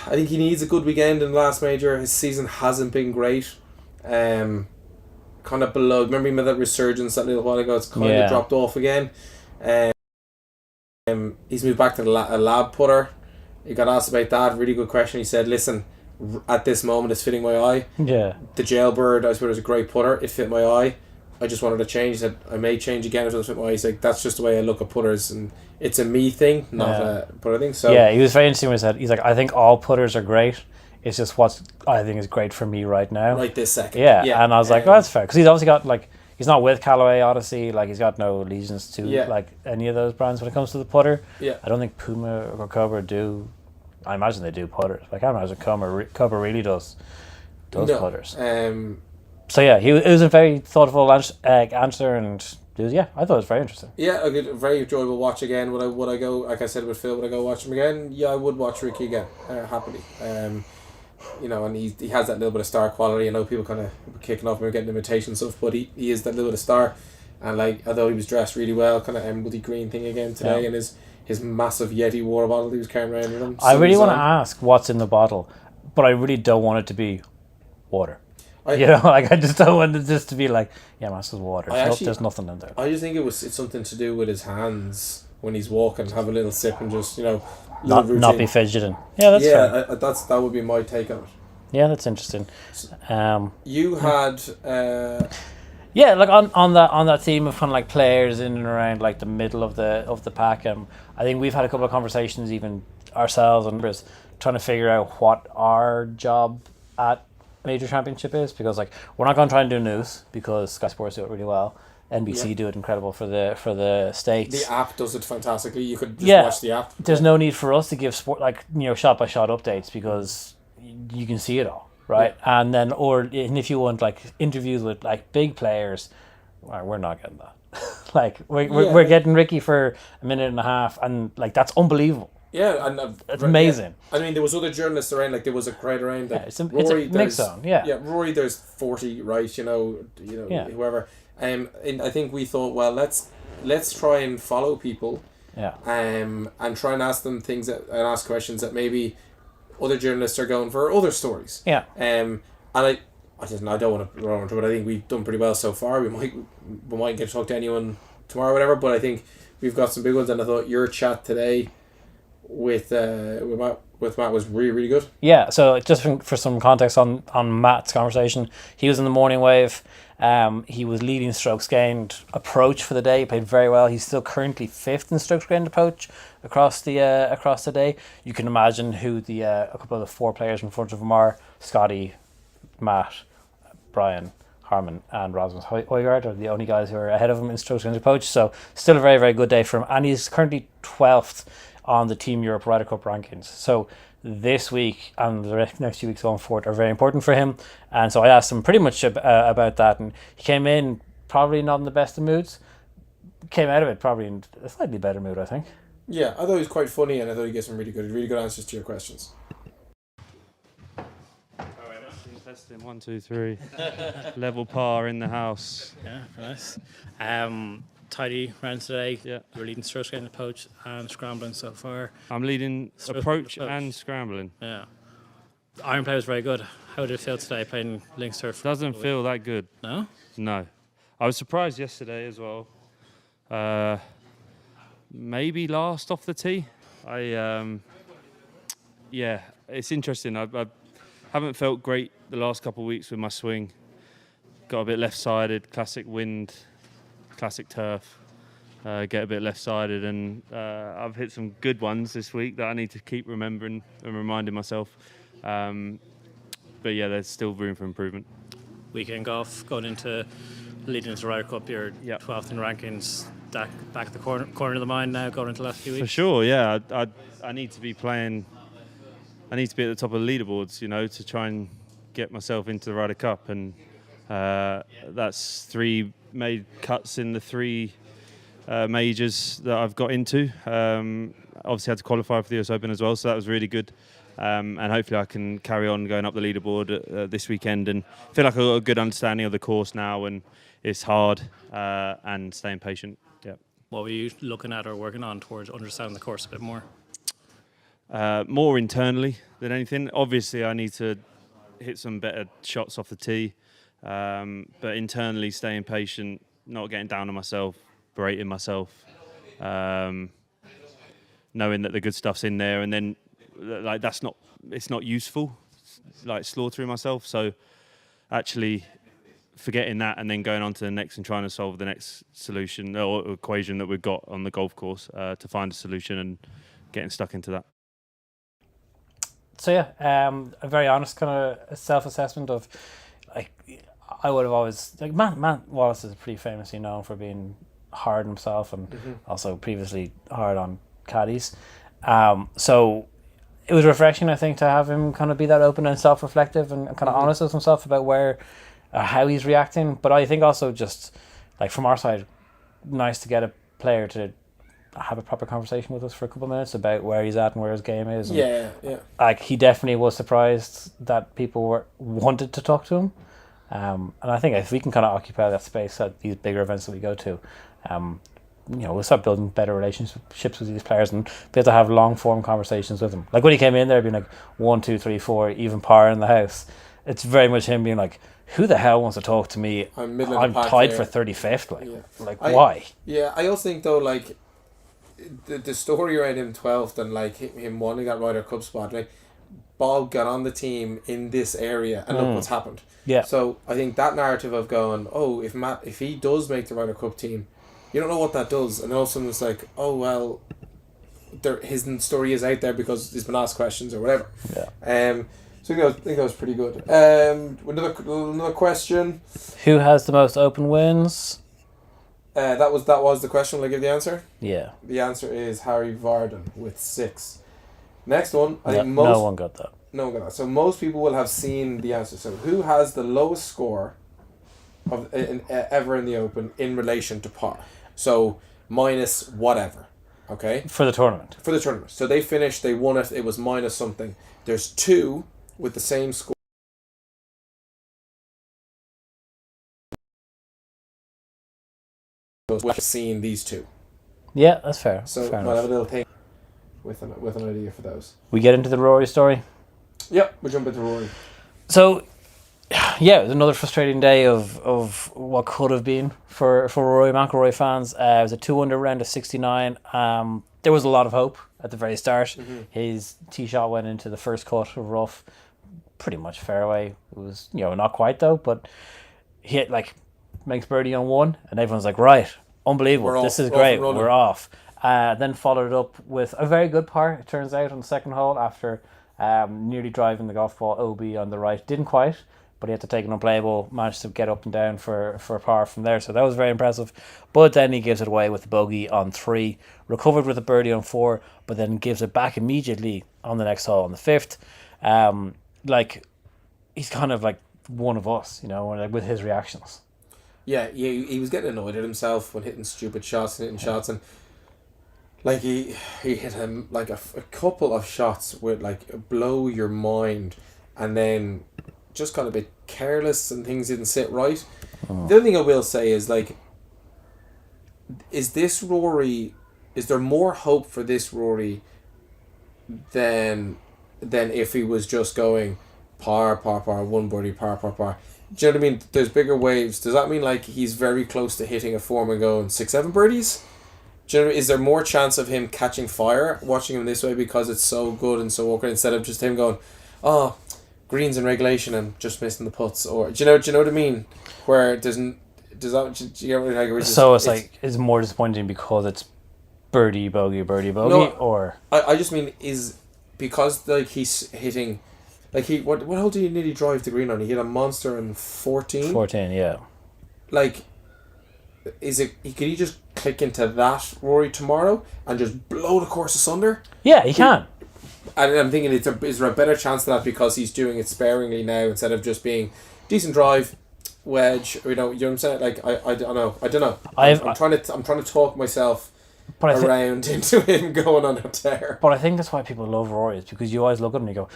I think he needs a good weekend in the last major. His season hasn't been great. Kind of below. Remember he made that resurgence that little while ago? It's kind of dropped off again. He's moved back to a lab putter. He got asked about that. Really good question. He said, listen, at this moment it's fitting my eye. Yeah. The Jailbird, I suppose, is a great putter. It fit my eye. I just wanted to change. He said, I may change again if it doesn't fit my eye. He's like, that's just the way I look at putters, and it's a me thing, not a putter thing. So yeah, he was very interesting when he said, he's like, I think all putters are great. It's just what I think is great for me right now. Right this second. Yeah. And I was like, well, that's fair. Because he's obviously got, like, he's not with Callaway Odyssey. Like, he's got no allegiance to, like, any of those brands when it comes to the putter. Yeah. I don't think Puma or Cobra do. I imagine they do putters. I can't imagine Cobra really does putters. So yeah, it was a very thoughtful answer, and I thought it was very interesting. Yeah, a very enjoyable watch again. Would I go, like I said with Phil, would I go watch him again? Yeah, I would watch Ricky again, happily. And he has that little bit of star quality. I know people kind of kicking off and getting imitation stuff, but he is that little bit of star. And like, although he was dressed really well, kind of emeraldy green thing again today, and his massive Yeti water bottle he was carrying around with him. I really want to ask what's in the bottle, but I really don't want it to be water. I just don't want it just to be like, master's water. There's nothing in there. I just think it's something to do with his hands when he's walking. Have a little sip and just not be fidgeting. Yeah, that's fair. That would be my take on it. Yeah, that's interesting. You had like on that theme of kind of like players in and around like the middle of the pack. I think we've had a couple of conversations, even ourselves and others, trying to figure out what our job at major championship is, because like we're not going to try and do news because Sky Sports do it really well. NBC do it incredible for the States. The app does it fantastically. You could just watch the app. There's no need for us to give sport shot by shot updates because you can see it all, right? Yeah. And then and if you want like interviews with like big players, we're not getting that. Like we're getting Ricky for a minute and a half, and like that's unbelievable. Yeah, and it's amazing. Yeah. I mean, there was other journalists around. Like there was a crowd around. Like, it's a mix zone. Yeah, Rory, there's 40, right? Whoever. And I think we thought, well, let's try and follow people. Yeah. And try and ask them things and ask questions that maybe other journalists are going for other stories. Yeah. And I don't want to run into it, but I think we've done pretty well so far. We might get to talk to anyone tomorrow or whatever, but I think we've got some big ones, and I thought your chat today with Matt was really, really good. Yeah, so just for some context on Matt's conversation, he was in the morning wave. He was leading strokes gained approach for the day. He played very well. He's still currently 5th in strokes gained approach across the day. You can imagine who a couple of the 4 players in front of him are: Scotty, Matt, Brian Harman, and Rasmus Højgaard are the only guys who are ahead of him in strokes gained approach. So still a very, very good day for him, and he's currently 12th on the Team Europe Ryder Cup rankings. So this week and the next few weeks going forward are very important for him. And so I asked him pretty much about that, and he came in probably not in the best of moods. Came out of it probably in a slightly better mood, I think. Yeah, I thought he was quite funny, and I thought he gave some really good answers to your questions. Testing 1, 2, 3. Level par in the house. Yeah, nice. Tidy round today. Yeah. You're leading strokes gained approach and scrambling so far. I'm leading approach and scrambling. Yeah. Iron Play was very good. How did it feel today playing links turf? Doesn't feel that good. No? No. I was surprised yesterday as well. Maybe last off the tee. Yeah, it's interesting. I haven't felt great the last couple of weeks with my swing. Got a bit left-sided, classic wind, classic turf. Get a bit left-sided, and I've hit some good ones this week that I need to keep remembering and reminding myself. But yeah, there's still room for improvement. Weekend golf, going into leading into the Ryder Cup, you're Yep. 12th in rankings, back at the corner of the mind now, going into the last few weeks. For sure, yeah. I need to be playing. I need to be at the top of the leaderboards, to try and get myself into the Ryder Cup, and that's 3 made cuts in the 3 majors that I've got into. Obviously had to qualify for the US Open as well, so that was really good. And hopefully I can carry on going up the leaderboard this weekend, and feel like I've got a good understanding of the course now, and it's hard and staying patient. Yeah. What were you looking at or working on towards understanding the course a bit more? More internally than anything. Obviously, I need to hit some better shots off the tee, but internally staying patient, not getting down on myself, berating myself, knowing that the good stuff's in there, and then it's not useful, like slaughtering myself. So actually forgetting that and then going on to the next and trying to solve the next solution or equation that we've got on the golf course to find a solution, and getting stuck into that. So yeah, a very honest kind of self-assessment of, like, I would have always, like, Matt Wallace is pretty famously known for being hard on himself, and also previously hard on caddies. So it was refreshing, I think, to have him kind of be that open and self-reflective and kind of honest with himself about how he's reacting. But I think also, just like from our side, nice to get a player to have a proper conversation with us for a couple of minutes about where he's at and where his game is. And Yeah. like, he definitely was surprised that people wanted to talk to him. And I think if we can kind of occupy that space at these bigger events that we go to, we'll start building better relationships with these players and be able to have long form conversations with them. Like when he came in there being like 1, 2, 3, 4, even par in the house, it's very much him being like, who the hell wants to talk to me? I'm tied for 35th. Why? Yeah, I also think though, like, the story around him 12th and like him wanting that Ryder Cup spot, like, Bob got on the team in this area and look what's happened. Yeah. So I think that narrative of going, oh, if he does make the Ryder Cup team, you don't know what that does, and all of a sudden it's like, oh well, his story is out there because he's been asked questions or whatever. Yeah. So I think that was pretty good. Another question. Who has the most open wins? That was the question. Will I give the answer? Yeah. The answer is Harry Varden with 6. Next one. I think no one got that. No one got that. So most people will have seen the answer. So who has the lowest score of ever in the Open in relation to par? So minus whatever. Okay. For the tournament. So they finished. They won it. It was minus something. There's 2 with the same score. We've seen these 2. Yeah, that's fair. So fair we'll have a enough. little thing with an idea for those. We get into the Rory story. Yep, we'll jump into Rory. So, yeah, it was another frustrating day of what could have been for Rory McIlroy fans. It was a 2-under round of 69. There was a lot of hope at the very start. His tee shot went into the first cut of rough, pretty much fairway. It was, not quite though, but he hit, makes birdie on 1, and everyone's like, right, unbelievable, this is great, we're off. Then followed up with a very good par, it turns out, on the second hole after nearly driving the golf ball OB on the right. Didn't quite, but he had to take an unplayable, managed to get up and down for a par from there, so that was very impressive. But then he gives it away with the bogey on 3, recovered with a birdie on 4, but then gives it back immediately on the next hole on the 5th. He's kind of like one of us, with his reactions. Yeah, he was getting annoyed at himself when hitting stupid shots and hitting shots, and like he hit him like a couple of shots with like blow your mind, and then just got a bit careless and things didn't sit right. The other thing I will say is, like, is there more hope for this Rory than if he was just going, par, one birdie, par. Do you know what I mean? There's bigger waves. Does that mean like he's very close to hitting a form and going 6-7 birdies? Do you know, is there more chance of him catching fire watching him this way because it's so good and so awkward instead of just him going, oh, greens in regulation and just missing the putts? Or do you know what I mean? Where it doesn't. Does that? Do you get what I mean? So it's more disappointing because it's birdie bogey No, or I just mean is because like he's hitting, like what hole did he nearly drive the green on? He hit a monster in 14. 14, yeah. Like, could he just click into that Rory tomorrow and just blow the course asunder? Yeah, he can. And I'm thinking is there a better chance of that because he's doing it sparingly now instead of just being decent drive, wedge, you know what I'm saying? Like I don't know. I'm trying to talk myself around into him going on a tear. But I think that's why people love Rory, is because you always look at him and you go,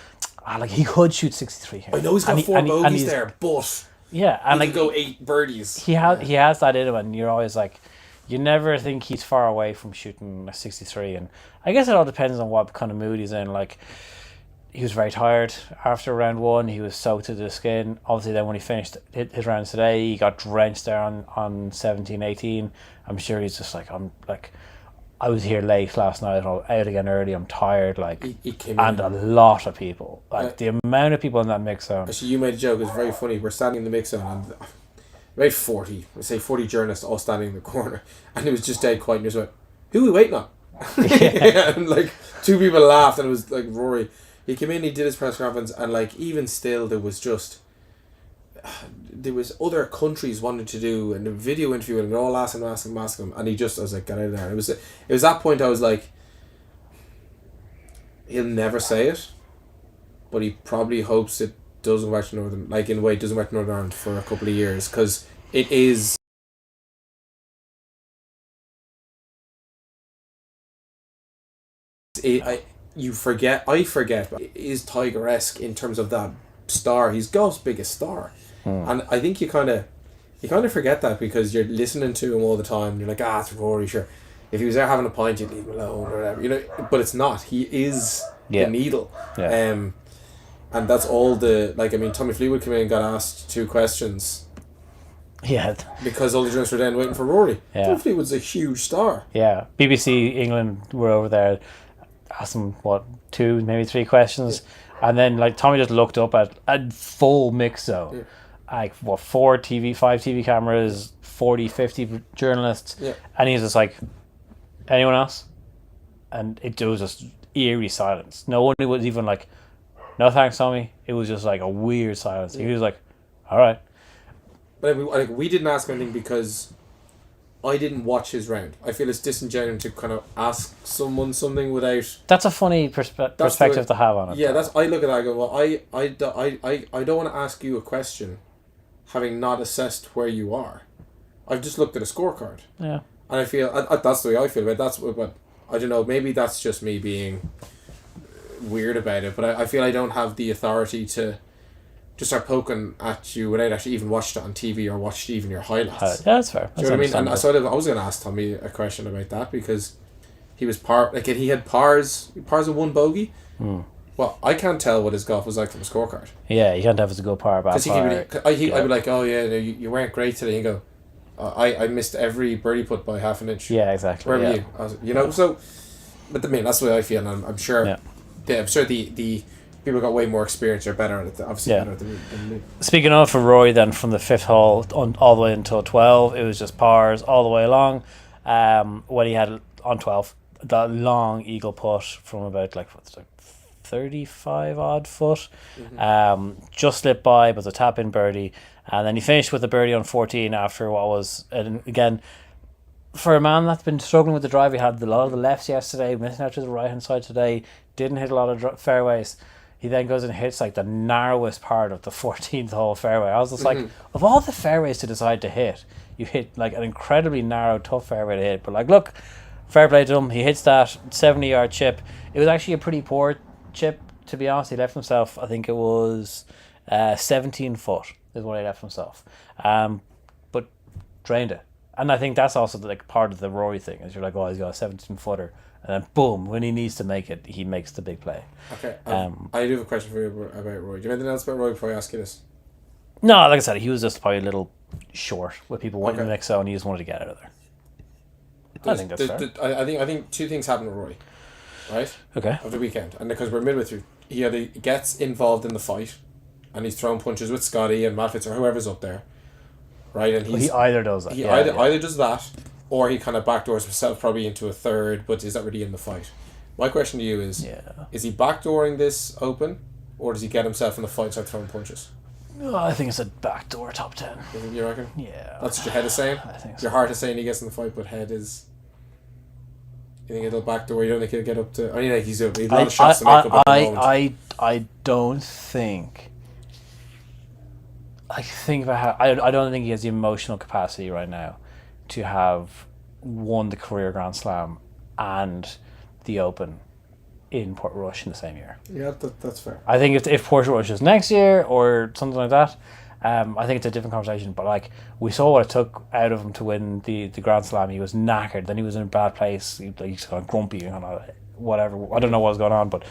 like he could shoot 63 here. I know he's got four bogeys there, but yeah, and he like could go 8 birdies. He has that in him, and you're always like, you never think he's far away from shooting a 63. And I guess it all depends on what kind of mood he's in. Like, he was very tired after round 1. He was soaked to the skin. Obviously, then when he finished his rounds today, he got drenched there on 17, 18. I'm sure he's just like, I was here late last night, I'm out again early, I'm tired, like, he came and in. a lot of people, like the amount of people in that mix zone. Actually, you made a joke, it was very funny. We're standing in the mix zone and about 40 journalists all standing in the corner, and it was just dead quiet, and you just went, who are we waiting on? Yeah. And like 2 people laughed, and it was like Rory. He came in, he did his press conference, and like even still there was other countries wanting to do a video interview and they're all asking him, and I was like, get out of there. And it was that point I was like, he'll never say it, but he probably hopes it doesn't go back to Northern, like in a way it doesn't go back to Northern Ireland for a couple of years, because it is I forget it is Tiger-esque in terms of that star. He's golf's biggest star. And I think you kind of forget that because you're listening to him all the time and you're like, it's Rory, sure. If he was there having a pint, you'd leave him alone or whatever, you know. But it's not. He is the needle. Yeah. And that's all Tommy Fleetwood came in and got asked 2 questions. Yeah. Because all the journalists were then waiting for Rory. Yeah. Tommy Fleetwood's a huge star. Yeah. BBC England were over there, asked him, 2, maybe 3 questions. Yeah. And then like Tommy just looked up at a full mix zone. Yeah. Like 5 TV cameras, 40, 50 journalists, and he's just like, anyone else? And it was just eerie silence. No one was even like, no thanks, Tommy. It was just like a weird silence. He was like, all right. But we didn't ask anything because I didn't watch his round. I feel it's disingenuous to kind of ask someone something without. That's a funny perspective to have on it. Yeah, I look at that and go, well, I don't want to ask you a question having not assessed where you are. I've just looked at a scorecard. Yeah. And I feel that's the way I feel about it. That's what I don't know. Maybe that's just me being weird about it. But I feel I don't have the authority to just start poking at you without actually even watched it on TV or watched even your highlights. Yeah, that's fair. Do you know what I mean? And so I was going to ask Tommy a question about that because he was he had pars of 1 bogey. Well, I can't tell what his golf was like from a scorecard. Yeah, you can't have a good par, bad par. I'd be like, oh yeah, you weren't great today. You go, I missed every birdie putt by half an inch. Yeah, exactly. Where were you? You know, so, but that's the way I feel, and I'm sure. Yeah. I'm sure the people got way more experience are better at it. Obviously, better than me. Speaking of for Rory, then from the 5th hole all the way until 12, it was just pars all the way along. When he had on 12, that long eagle putt from about 35 odd foot, just slipped by, but the tap in birdie, and then he finished with a birdie on 14 after what was, and again, for a man that's been struggling with the drive, he had a lot of the lefts yesterday, missing out to the right hand side today, didn't hit a lot of fairways. He then goes and hits like the narrowest part of the 14th hole fairway. I was just like, of all the fairways to decide to hit, you hit like an incredibly narrow, tough fairway to hit. But like, look, fair play to him. He hits that 70-yard chip. It was actually a pretty poor chip, to be honest. He left himself, I think it was 17 foot is what he left himself. But drained it. And I think that's also like part of the Rory thing. Is you're like, oh, he's got a 17-footer, and then boom, when he needs to make it, he makes the big play. Okay, I do have a question for you about Rory. Do you have anything else about Rory before I ask you this? No, like I said, he was just probably a little short with people wanting Okay. the next zone, and he just wanted to get out of there. I think that's fair. I think two things happened with Rory, right? Okay. Of the weekend, and because we're midway through, he either gets involved in the fight, and he's throwing punches with Scotty and Matt Fitz or whoever's up there, right? And He either does that. he Yeah, either does that, or he kind of backdoors himself probably into a third, but is that really in the fight? My question to you is: is he backdooring this open, or does he get himself in the fight and start throwing punches? Oh, I think it's a backdoor top 10. You reckon? Yeah. That's what your head is saying? I think so. Your heart is saying he gets in the fight, but head is... You think it'll backdoor? You don't think he'll get up to... I mean, like he's a lot of shots to make up at the moment. I don't think... I think about how... I don't think he has the emotional capacity right now to have won the career Grand Slam and the Open in Portrush in the same year. Yeah, that's fair. I think if Portrush is next year or something like that, I think it's a different conversation. But like we saw what it took out of him to win the Grand Slam. He was knackered. Then he was in a bad place. He's kind of grumpy and whatever. I don't know what's going on, but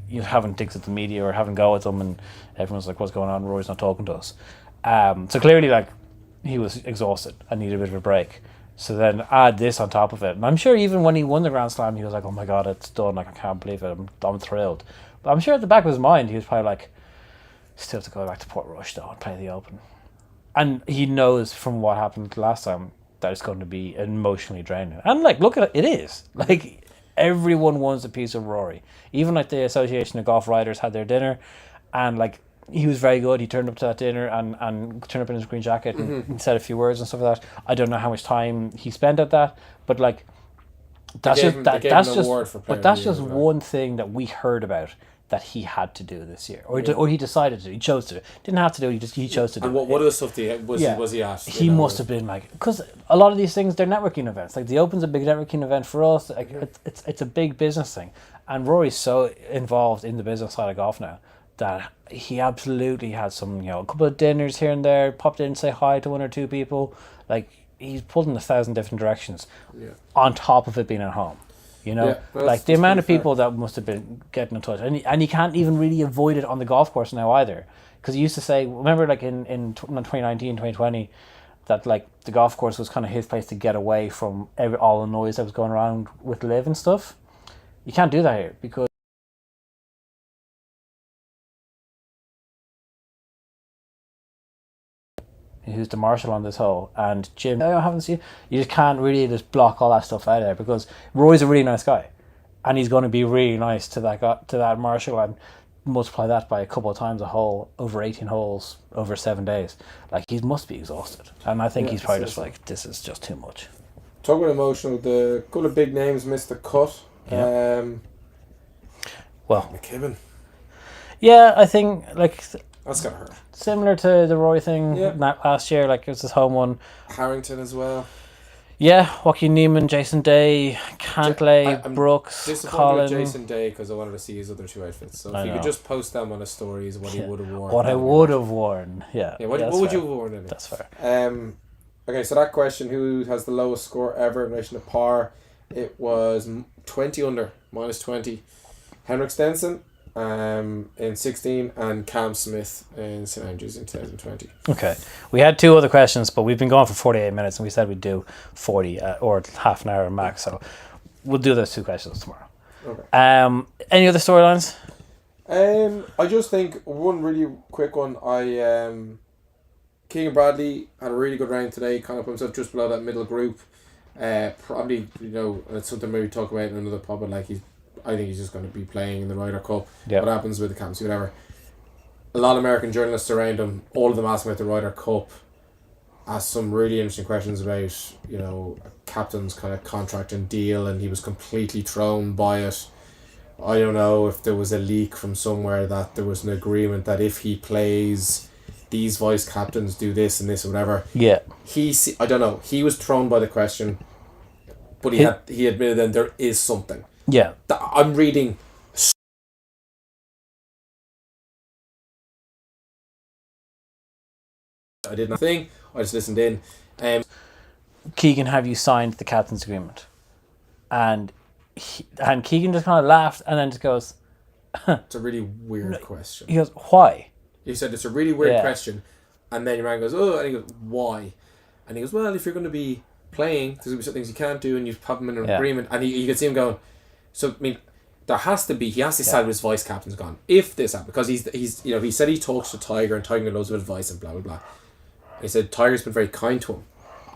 you having digs at the media or having go at them, and everyone's like, "What's going on? Rory's not talking to us." So clearly, like he was exhausted and needed a bit of a break. So then add this on top of it. And I'm sure even when he won the Grand Slam, he was like, oh my God, it's done. Like, I can't believe it. I'm thrilled. But I'm sure at the back of his mind, he was probably like, still have to go back to Portrush though and play the Open. And he knows from what happened last time that it's going to be emotionally draining. And like, look at it. It is. Like, everyone wants a piece of Rory. Even like the Association of Golf Writers had their dinner. And like, he was very good. He turned up to that dinner and turned up in his green jacket and said a few words and stuff like that. I don't know how much time he spent at that, but like that's just one thing that we heard about that he had to do this year, or he decided to do. He chose to. Didn't have to do. He chose to do. And what other stuff was he asked? He must have been like, because a lot of these things, they're networking events. Like the Open's a big networking event for us. Like it's a big business thing, and Rory's so involved in the business side of golf now that he absolutely had some, a couple of dinners here and there, popped in, say hi to one or two people. Like he's pulled in 1,000 different directions. On top of it being at home. Like the amount of people that must have been getting in touch, and he can't even really avoid it on the golf course now either, because he used to say, remember like in 2019, 2020, that like the golf course was kind of his place to get away from all the noise that was going around with Liv and stuff. You can't do that here because who's the marshal on this hole, and Jim, I haven't seen. You just can't really just block all that stuff out of there, because Roy's a really nice guy, and he's going to be really nice to that marshal, and multiply that by a couple of times a hole over 18 holes over 7 days. Like he must be exhausted, and I think he's probably just like, this is just too much. Talking about emotional, the couple of big names missed the cut. McKibben. Yeah, I think like. That's gotta hurt. Similar to the Roy thing last year, like it was his home one. Harrington as well. Yeah, Joaquin Neiman, Jason Day, Cantlay, Brooks, Colin. With Jason Day because I wanted to see his other two outfits. So if you could just post them on his stories, what he would have worn. What I would have worn, yeah. What would you have worn in it? That's fair. Okay, so that question: who has the lowest score ever in relation to par? It was 20 under, minus 20. Henrik Stenson. In 16 and Cam Smith in St Andrews in 2020. Okay, we had two other questions, but we've been going for 48 minutes and we said we'd do 40 or half an hour max, so we'll do those two questions tomorrow. Okay. Any other storylines? I just think one really quick one. Keegan Bradley had a really good round today, kind of put himself just below that middle group. Probably, it's something maybe talk about in another pod, but like I think he's just going to be playing in the Ryder Cup. What happens with the captaincy, whatever. A lot of American journalists around him, all of them asked about the Ryder Cup, asked some really interesting questions about, a captain's kind of contract and deal, and he was completely thrown by it. I don't know if there was a leak from somewhere that there was an agreement that if he plays, these vice captains do this and this or whatever. Yeah. I don't know. He was thrown by the question, but he admitted that there is something. Yeah. I'm reading. I did nothing. I just listened in. Keegan, have you signed the captain's agreement? And Keegan just kind of laughed and then just goes, It's a really weird question. he goes, why? You said it's a really weird Yeah. question, and then your man goes, oh, and he goes, why? And he goes, well, if you're going to be playing, there's going to be some things you can't do, and you have them in an agreement. And you can see him going, so, I mean, there has to be, he has to decide what his vice captain's gone. If this happens, because he's you know, he said he talks to Tiger, and Tiger knows of advice and blah, blah, blah. And he said Tiger's been very kind to him.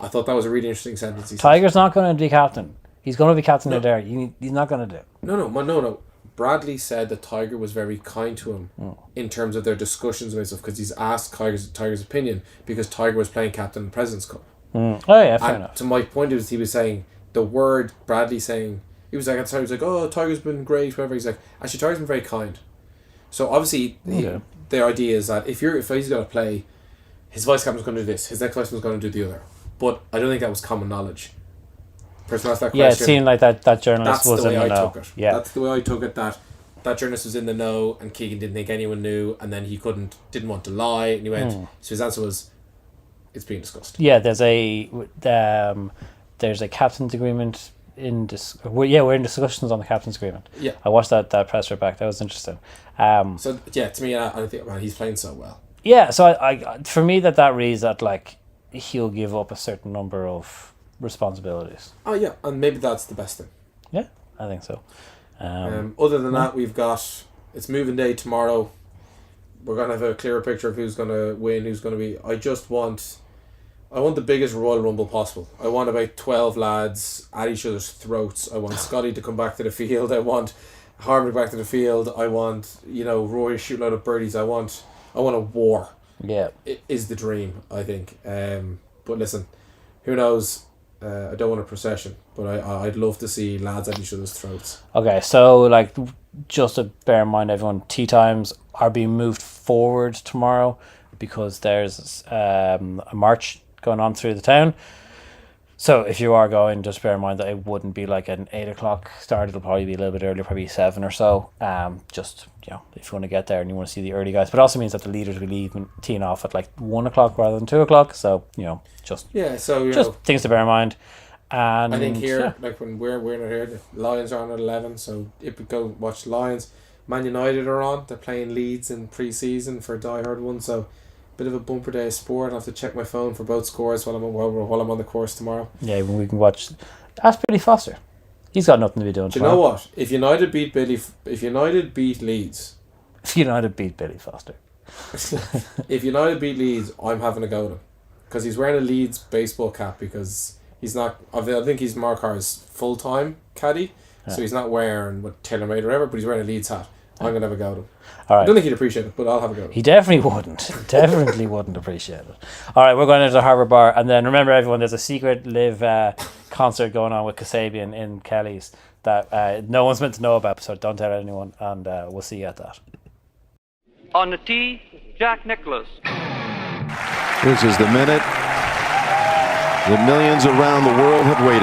I thought that was a really interesting sentence. Tiger's not going to be captain. He's going to be captain of there. He's not going to do it. No. Bradley said that Tiger was very kind to him in terms of their discussions and stuff, because he's asked Tiger's opinion because Tiger was playing captain in the President's Cup. Oh yeah, fair And enough. to my point, he was saying the word Bradley saying, he was like, at the time, he was like, oh, Tiger's been great, whatever. He's like, actually, Tiger's been very kind. So obviously, the idea is that if he's going to play, his vice captain's going to do this, his next vice captain's going to do the other. But I don't think that was common knowledge. Person asked that question. Yeah, it seemed like that journalist That's was the way in the I know. took it. Yeah. That's the way I took it, that journalist was in the know and Keegan didn't think anyone knew, and then he didn't want to lie, and he went, so his answer was, it's being discussed. Yeah, there's a captain's agreement we're in discussions on the captain's agreement. Yeah. I watched that presser back. That was interesting. So yeah, to me, I think, man, he's playing so well. Yeah, so I for me that reads that like he'll give up a certain number of responsibilities. Oh yeah, and maybe that's the best thing. Yeah, I think so. Other than that, it's moving day tomorrow. We're gonna have a clearer picture of who's gonna win, who's gonna be. I want the biggest Royal Rumble possible. I want about 12 lads at each other's throats. I want Scotty to come back to the field. I want Harman back to the field. I want, Rory shooting out of birdies. I want a war. Yeah, It is the dream, I think. But listen, who knows? I don't want a procession, but I'd love to see lads at each other's throats. Okay, so like just to bear in mind, everyone, tea times are being moved forward tomorrow because there's a march going on through the town. So if you are going, just bear in mind that it wouldn't be like an 8 o'clock start. It'll probably be a little bit earlier, probably 7 or so. Just if you want to get there and you want to see the early guys, but it also means that the leaders will leave teeing off at like 1 o'clock rather than 2 o'clock. So just things to bear in mind. And I think here, like when we're not here, the Lions are on at 11. So if we go watch the Lions, Man United are on. They're playing Leeds in pre-season for Die Hard 1. So bit of a bumper day of sport. I'll have to check my phone for both scores while I'm on the course tomorrow. Yeah, we can watch. Ask Billy Foster. He's got nothing to be doing. Do you know what? If United beat Leeds, if United beat Billy Foster, if United beat Leeds, I'm having a go at him because he's wearing a Leeds baseball cap because he's not. I think he's Mark Harris full-time caddy, so he's not wearing what TaylorMade or whatever, but he's wearing a Leeds hat. I'm gonna have a go at him. All right. I don't think he'd appreciate it, but I'll have a go. He definitely wouldn't. Definitely wouldn't appreciate it. All right, we're going into the Harbour Bar, and then remember, everyone, there's a secret live concert going on with Kasabian in Kelly's that no one's meant to know about, so don't tell anyone, and we'll see you at that. On the tee, Jack Nicklaus. This is the minute the millions around the world have waited.